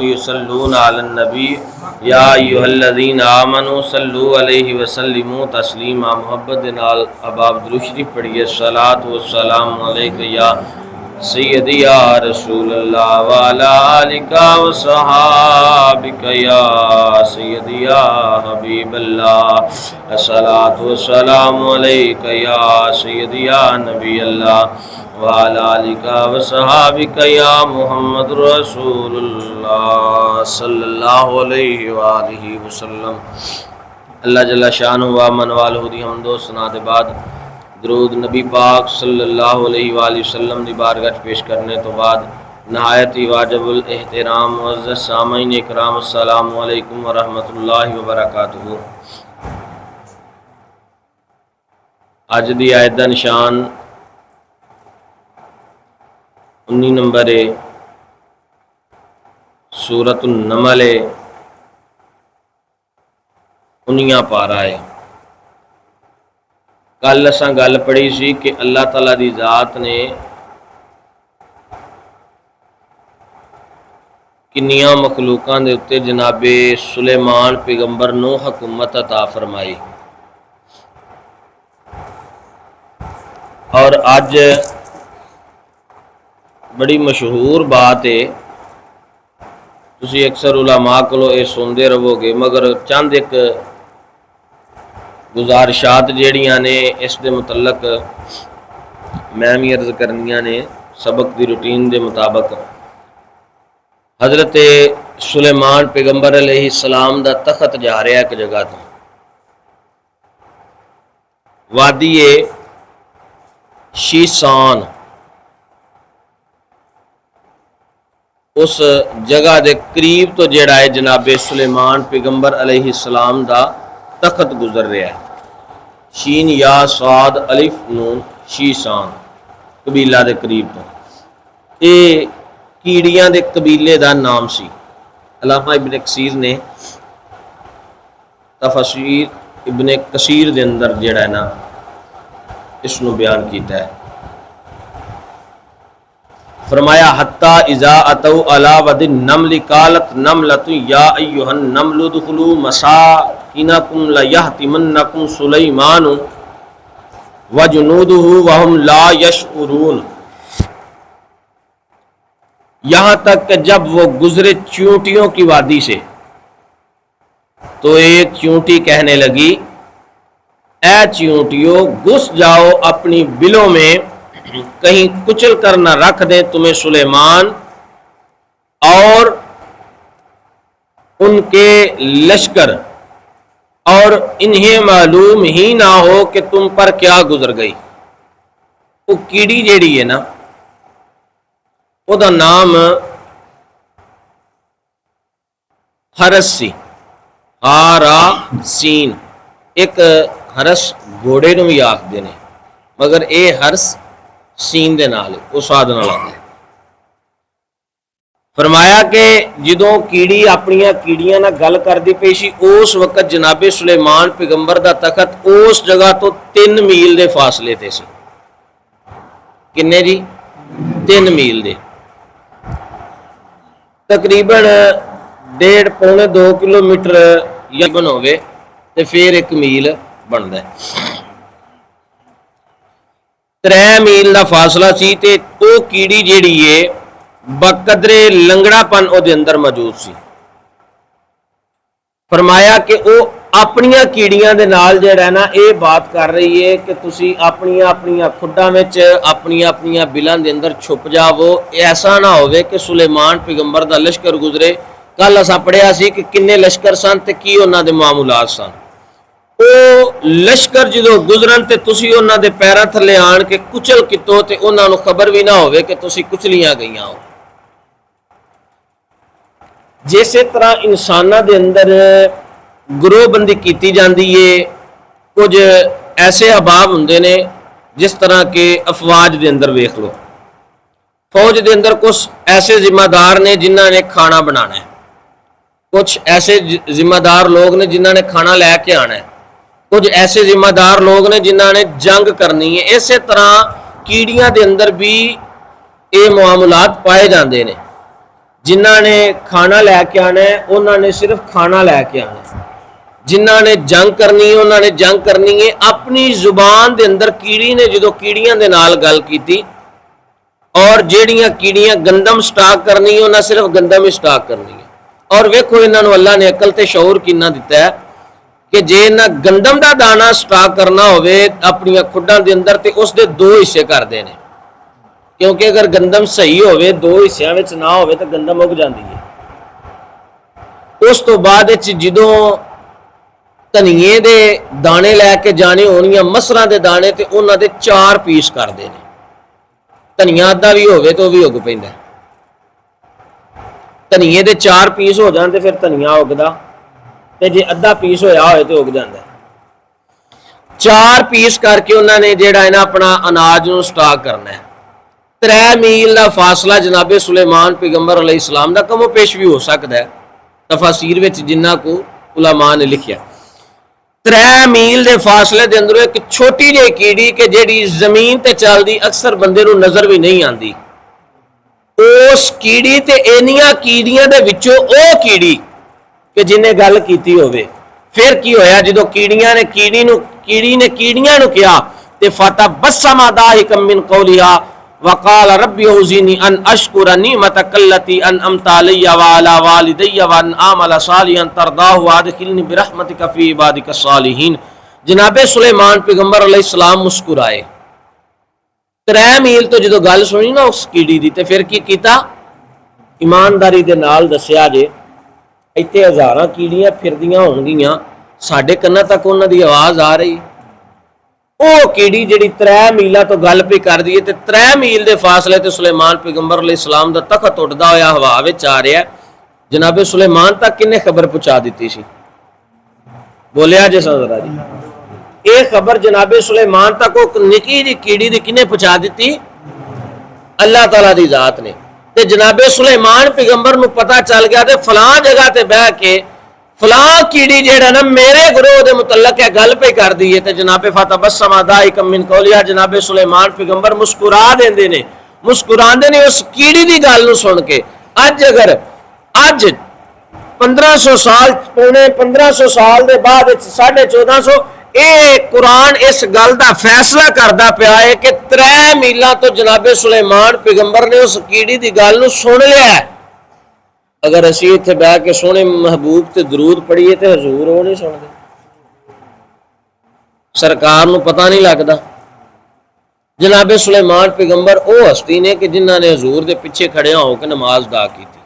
یصلون علی النبی یا ایھا الذین آمنوا صلوا علیہ وسلموا تسلیما۔ محبت دے نال اب آپ درود شریف پڑھیے۔ الصلاۃ والسلام علیک یا سیدی یا رسول اللہ وعلی آلک وصحابک یا سیدی یا حبیب اللہ۔ الصلاۃ والسلام علیک یا سیدی یا نبی اللہ وعلی آلک وصحابک یا محمد رسول اللہ صلی اللہ علیہ وآلہ وسلم۔ اللہ جل شانہ و من والہ دی حمد و ثنا دے بعد درود نبی پاک صلی اللہ علیہ وآلہ وسلم دی بارگاہ پیش کرنے تو بعد نہایت ہی واجب الاحترام معزز سامعین اکرام السلام علیکم ورحمۃ اللہ وبرکاتہ۔ اج دی آیت دا نشان 19 نمبر ہے، سورۃ النمل 19 پارہ ہے۔ کل اساں گل پڑھی سی کہ اللہ تعالیٰ دی ذات نے کنیاں مخلوقاں دے اتے جناب سلیمان پیغمبر نو حکومت عطا فرمائی، اور اج بڑی مشہور بات ہے، تسی اکثر علماء کو یہ سنتے رہو گے، مگر چند ایک گزارشات جیڑیاں نے اس دے متعلق میں بھی عرض کرنیاں نے سبق دی روٹین دے مطابق۔ حضرت سلیمان پیغمبر علیہ السلام دا تخت جا رہا ہے ایک جگہ تو، وادی شیشان، اس جگہ دے قریب تو جڑا ہے جناب سلیمان پیغمبر علیہ السلام دا تخت گزر رہا ہے۔ شین یا صاد الف نون شیشان قبیلہ دے قریب تو، اے کیڑیاں دے قبیلے دا نام سی۔ علامہ ابن کثیر نے تفسیر ابن کثیر دے اندر جڑا ہے نا اس نو بیان کیتا ہے، فرمایا حتی اذا اتوا علی ود النمل قالت نملۃ یا ایھا النمل ادخلوا مساکنکم لیحطمنکم سلیمان وجنودہ وہم لا یشعرون۔ یہاں تک کہ جب وہ گزرے چیونٹیوں کی وادی سے تو ایک چیونٹی کہنے لگی اے چیونٹیوں گھس جاؤ اپنی بلوں میں، کہیں کچل کر نہ رکھ دیں تمہیں سلیمان اور ان کے لشکر، اور انہیں معلوم ہی نہ ہو کہ تم پر کیا گزر گئی۔ وہ کیڑی جیڑی ہے نا وہ دا نام ہرس سی، ہارا سین، ایک ہرس گھوڑے نو بھی آکھدے نے، مگر اے ہرس سین دے نال او ساد نال آتا ہے۔ فرمایا کہ جدوں کیڑی اپنیاں کیڑیاں نہ گل کردی پئی سی، اس وقت جناب سلیمان پیغمبر دا تخت اس جگہ تو 3 میل دے فاصلے تے سی۔ کنے جی؟ 3 میل دے، تقریباً 1.5-2 کلومیٹر یا ہوے تے پھر 1 میل بندا ہے۔ 3 میل دا فاصلہ سی تے او کیڑی جیڑی ہے بقدر لنگڑا پن او دے اندر موجود سی۔ فرمایا کہ او اپنیاں کیڑیاں دے نال جڑا ہے نا اے بات کر رہی ہے کہ تسی اپنیاں کھڈاں وچ اپنیاں بلاں دے اندر چھپ جاؤ، ایسا نہ ہوئے کہ سلیمان پیغمبر دا لشکر گزرے۔ کل اساں پڑھیا سی کہ کنے لشکر سن تے کی انہاں دے معمولات سن۔ او لشکر جدو گزرن تے تسی انہاں دے پیراں تھلے آن کے کچل کتو تے انہاں نو خبر بھی نہ ہوئے کہ تسی کچلیاں گئیاں ہو۔ جیسے طرح انساناں دے اندر گروہ بندی کیتی جاندی ہے، کچھ ایسے احباب ہوندے نے جس طرح کے افواج دے اندر ویکھ لو، فوج دے اندر کچھ ایسے ذمہ دار نے جنہاں نے کھانا بنانا ہے، کچھ ایسے ذمہ دار لوگ نے جنہاں نے کھانا لے کے آنا ہے، کچھ ایسے ذمہ دار لوگ نے جنہاں نے جنگ کرنی ہے۔ اسی طرح کیڑیاں دے اندر بھی یہ معاملات پائے جاندے نے۔ ਜਿਨ੍ਹਾਂ ਨੇ ਖਾਣਾ ਲੈ ਕੇ ਆਣਾ ਹੈ ਉਹਨਾਂ ਨੇ ਸਿਰਫ ਖਾਣਾ ਲੈ ਕੇ ਆਣਾ ਹੈ, ਜਿਨ੍ਹਾਂ ਨੇ ਜੰਗ ਕਰਨੀ ਹੈ ਉਹਨਾਂ ਨੇ ਜੰਗ ਕਰਨੀ ਹੈ। ਆਪਣੀ ਜ਼ੁਬਾਨ ਦੇ ਅੰਦਰ ਕੀੜੀ ਨੇ ਜਦੋਂ ਕੀੜੀਆਂ ਦੇ ਨਾਲ ਗੱਲ ਕੀਤੀ, ਔਰ ਜਿਹੜੀਆਂ ਕੀੜੀਆਂ ਗੰਦਮ ਸਟਾਕ ਕਰਨੀ ਹੈ ਉਹਨਾਂ ਸਿਰਫ ਗੰਦਮ ਹੀ ਸਟਾਕ ਕਰਨੀ ਹੈ। ਔਰ ਵੇਖੋ ਇਹਨਾਂ ਨੂੰ ਅੱਲਾ ਨੇ ਅਕਲ ਤੇ ਸ਼ਊਰ ਕਿੰਨਾ ਦਿੱਤਾ ਹੈ کہ جے نہ گندم دا دانا سٹاک کرنا ہوئے اپنی کھڈاں دے اندر تے اس دے دو حصے کر دینے، کیونکہ اگر گندم صحیح ہوئے دو حصیاں وچ نہ ہوئے تو گندم اگ جاندی ہے۔ اس تو بعد جدوں دھنیے دے دانے لے کے جانے ہونیاں مسراں دے دانے تے انہاں دے 4 پیس کر دینے، دھنیا ادھا بھی ہوئے تو بھی اگ پیندا ہے۔ دھنیے دے 4 پیس ہو جان تے پھر دھنیا اگدا، تے جے ادھا پیس ہویا ہوئے تو اگ جاندا ہے۔ 4 پیس کر کے انہوں نے جیڑا ہے نا اپنا اناج نو سٹاک کرنا ہے۔ 3 میل دا فاصلہ جناب سلیمان پیغمبر علیہ السلام دا کم و پیش بھی ہو سکتا ہے، تفاسیر وچ جنہ کو علماء نے لکھیا۔ 3 میل دے فاصلے دے اندر ایک چھوٹی جی کیڑی کہ جیڑی زمین تے چلدی اکثر بندے نو نظر بھی نہیں آندی، اس کیڑی تے اینیاں کیڑیاں دے وچوں او کیڑی کہ جنہیں گل کیتی ہوئے۔ پھر کی ہویا جدو کیڑیاں نے کیڑیاں نو کیا تے فتبسم ضاحکا من قولها وقال رب اوزعنی ان اشکر نعمتک التی انعمت علی وعلی والدی وان اعمل صالحا ترضاہ وادخلنی برحمتک فی عبادک الصالحین۔ جناب سلیمان پیغمبر علیہ السلام مسکرائے۔ 3 میل تو جدو گل سنی نا اس کیڑی دی تے پھر کی کیتا، ایمانداری دے نال دسیا جے اتنے ہزاراں کیڑیاں پھردیاں ہون گیاں ساڈے کنا تک انہاں دی آواز آ رہی، او کیڑی جڑی 3 میلاں تو گل پہ کر دی تے 3 میل دے فاصلے تے سلیمان پیغمبر علیہ السلام دا تخت اٹھدا ہویا ہوا وچ آ رہا ہے۔ جناب سلیمان تک کنے خبر پہنچا دیتی سی؟ بولیا جے ذرا جی، اے خبر جناب سلیمان تک او نکی جی کیڑی دی کنے پہنچا دیتی؟ اللہ تعالیٰ دی ذات نے۔ تے جناب سلیمان پیغمبر نو پتہ چل گیا تے فلاں جگہ تے بہ کے فلاں کیڑی جیڑا نا میرے گروہ دے متعلق ہے گل پہ کر دی ہے تے جناب فتبسم ضاحکا من قولها جناب سلیمان پیغمبر مسکرا دیندے نے، مسکراندے نے اس کیڑی دی گل نو سن کے۔ اگر 1500 سال پونے 1500 سال دے بعد 1450 اے قرآن اس گل دا فیصلہ کردا پیا ہے کہ 3 میلاں تو جناب سلیمان پیغمبر نے اس کیڑی دی گل نو سن لیا ہے۔ اگر اسی اتنے بہ کے سونے محبوب تے درود پڑھیے تے حضور وہ نہیں سن دے، سرکار نو پتہ نہیں لگتا۔ جناب سلیمان پیغمبر او ہستی نے کہ جنہاں نے حضور دے پیچھے کھڑے ہو کے نماز ادا کی تھی۔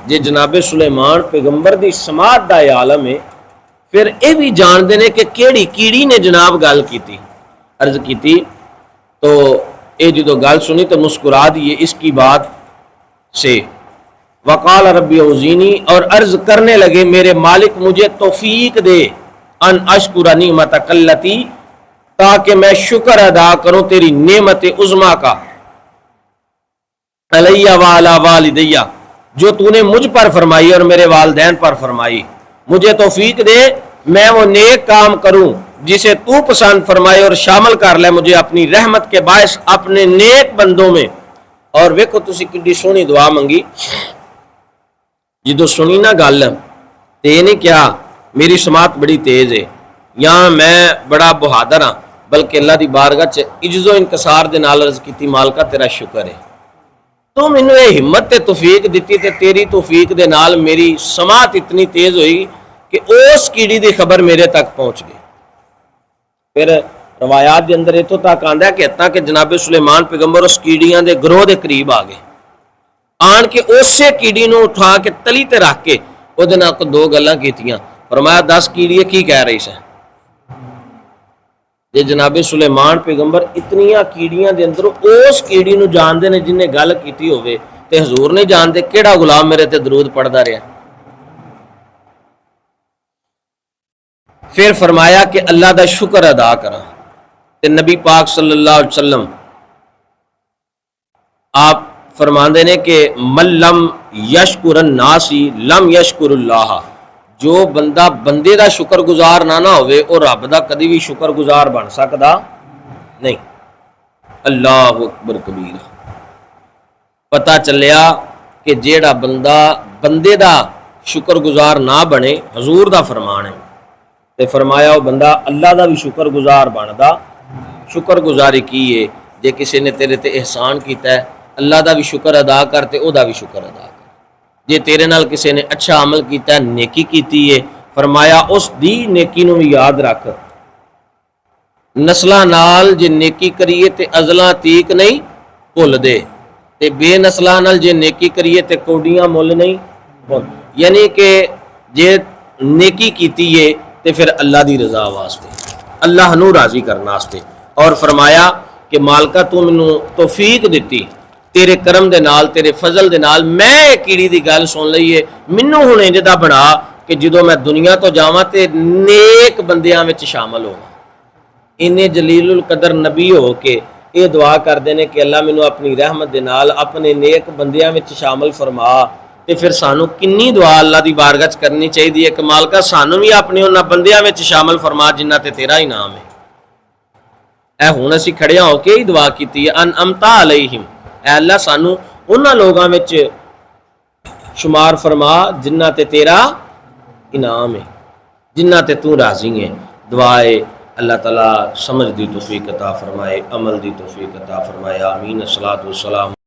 جے جناب سلیمان پیغمبر دی سماعت دا عالم ہے، پھر اے بھی جانتے ہیں کہ کیڑی کیڑی نے جناب گل کی عرض کی تو اے جدو گل سنی تو مسکرا دیے اس کی بات سے۔ وقال ربی اوزینی اور عرض کرنے لگے میرے مالک مجھے توفیق دے ان اشکر نعمتک التی تاکہ میں شکر ادا کروں تیری نعمت عظما کا، علیہ وعلی والدیہ جو تو نے مجھ پر فرمائی اور میرے والدین پر فرمائی۔ مجھے توفیق دے میں وہ نیک کام کروں جسے تو پسند فرمائے اور شامل کر لے مجھے اپنی رحمت کے باعث اپنے نیک بندوں میں۔ اور ویکھو تسی کڈی سونی دعا منگی، جدو سنی نا گل تے نہیں کیا میری سماعت بڑی تیز ہے یا میں بڑا بہادر ہاں، بلکہ اللہ دی بارگاہ چ عجز و انکسار دے نال عرض کیتی مالکا تیرا شکر ہے، تو مینوں یہ ہمت تے توفیق دیتی تے تیری توفیق دے نال میری سماعت اتنی تیز ہوئی کہ اس کیڑی دی خبر میرے تک پہنچ گئی۔ پھر روایات دے اندر اتوں تک آندا ہے کہ حتیٰ کہ جناب سلیمان پیغمبر اس کیڑیاں دے گروہ دے قریب آ گئے، آن کے اسے کیڑی نو اٹھا کے تلی تے رکھ کے وہ دے نال 2 گلاں کیتیاں، فرمایا 10 کیڑی کی کہہ رہی سے؟ جے جناب سلیمان پیغمبر اتنیاں کیڑیاں دے اندر اس کیڑی نو جاندے نے جن نے گل کیتی ہوئے تے حضور نہیں جانتے کیڑا غلام میرے تے درود پڑھدا رہا۔ پھر فرمایا کہ اللہ دا شکر ادا کراں تے نبی پاک صلی اللہ علیہ وسلم آپ فرماندے نے کہ من لم یشکر الناس لم یشکر اللہ، جو بندہ بندے دا شکر گزار نہ ہوئے اور رب دا کدی بھی شکر گزار بن سکدا نہیں۔ اللہ اکبر کبیرہ۔ پتہ چلیا کہ جیڑا بندہ بندے دا شکر گزار نہ بنے، حضور دا فرمان ہے، تے فرمایا وہ بندہ اللہ دا بھی شکر گزار بندا۔ شکر گزاری کی ہے، جے کسی نے تیرے تے احسان کیتا ہے اللہ دا بھی شکر ادا کر تے او دا بھی شکر ادا کر۔ جے تیرے نال کسی نے اچھا عمل کیتا ہے، نیکی کیتی ہے، فرمایا اس دی نیکی نو بھی یاد رکھ۔ نسلاں نال جے نیکی کریے تے ازلاں تیک نہیں بھول دے، تے بے نسلاں نال جے نیکی کریے تے کوڈیاں مل نہیں بھول۔ یعنی کہ جے نیکی کیتی ہے تے پھر اللہ دی رضا واسطے، اللہ نو راضی کرنا واسطے۔ اور فرمایا کہ مالکا تو مینوں توفیق دتی تیرے کرم دے نال، تیرے فضل دے نال، میں کیڑی دی گل سن لئی ہے، مینوں ہن انج دا بنا کہ جدوں میں دنیا تو جاواں تے نیک بندیاں وچ شامل ہوواں۔ انہیں جلیل القدر نبی ہو کے یہ دعا کرتے ہیں کہ اللہ مینوں اپنی رحمت دے نال اپنے نیک بندیاں وچ شامل فرما۔ تے پھر سانو کنی دعا اللہ دی بارگاہ وچ کرنی چاہیے کہ مالکا سانو بھی اپنے انہاں بندیاں وچ شامل فرما جنہاں تے تیرا انعام ہے۔ اے ہن اسی کھڑیاں ہو کے ہی دعا کیتی ہے، ان امتا علیہم، اے اللہ سانو انہاں لوگاں وچ شمار فرما جنہاں تے تیرا انعام ہے، جنہاں تے تو راضی ہے۔ دعائے اللہ تعالیٰ سمجھ دی توفیق عطا فرمائے، عمل دی توفیق عطا فرمائے، آمین۔ الصلاۃ والسلام